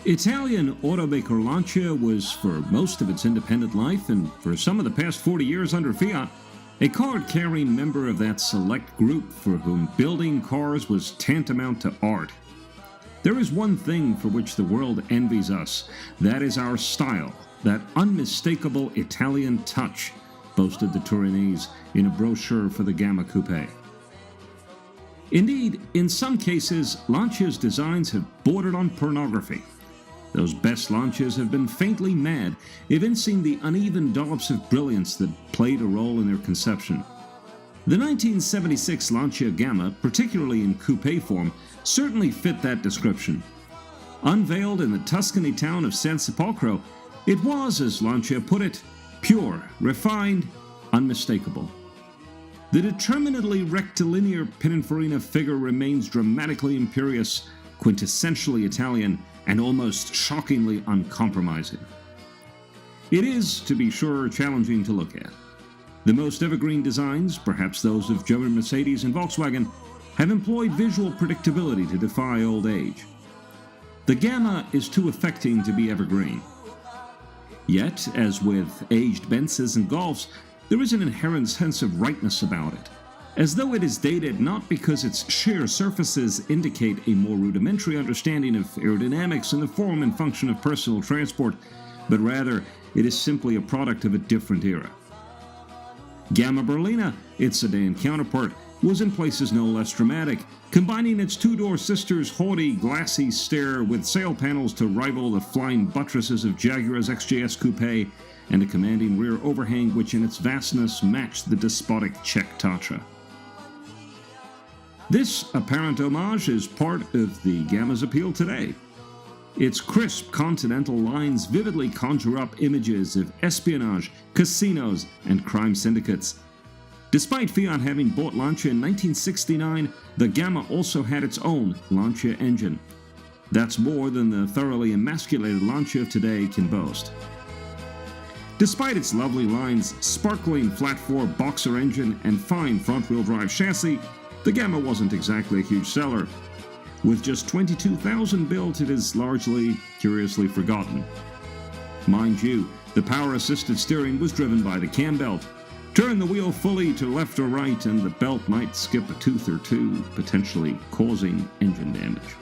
Italian automaker Lancia was, for most of its independent life and for some of the past 40 years under Fiat, a card-carrying member of that select group for whom building cars was tantamount to art. There is one thing for which the world envies us. That is our style, that unmistakable Italian touch, boasted the Turinese in a brochure for the Gamma Coupé. Indeed, in some cases, Lancia's designs have bordered on pornography. Those best Lancias have been faintly mad, evincing the uneven dollops of brilliance that played a role in their conception. The 1976 Lancia Gamma, particularly in coupe form, certainly fit that description. Unveiled in the Tuscany town of San Sepolcro, it was, as Lancia put it, pure, refined, unmistakable. The determinedly rectilinear Pininfarina figure remains dramatically imperious, quintessentially Italian, and almost shockingly uncompromising. It is, to be sure, challenging to look at. The most evergreen designs, perhaps those of German Mercedes and Volkswagen, have employed visual predictability to defy old age. The Gamma is too affecting to be evergreen. Yet, as with aged Benzes and Golfs, there is an inherent sense of rightness about it, as though it is dated not because its sheer surfaces indicate a more rudimentary understanding of aerodynamics and the form and function of personal transport, but rather it is simply a product of a different era. Gamma Berlina, its sedan counterpart, was in places no less dramatic, combining its two-door sister's haughty, glassy stare with sail panels to rival the flying buttresses of Jaguar's XJS Coupe and a commanding rear overhang which in its vastness matched the despotic Czech Tatra. This apparent homage is part of the Gamma's appeal today. Its crisp continental lines vividly conjure up images of espionage, casinos, and crime syndicates. Despite Fiat having bought Lancia in 1969, the Gamma also had its own Lancia engine. That's more than the thoroughly emasculated Lancia of today can boast. Despite its lovely lines, sparkling flat-four boxer engine, and fine front-wheel drive chassis, the Gamma wasn't exactly a huge seller. With just 22,000 built, it is largely, curiously forgotten. Mind you, the power-assisted steering was driven by the cam belt. Turn the wheel fully to left or right and the belt might skip a tooth or two, potentially causing engine damage.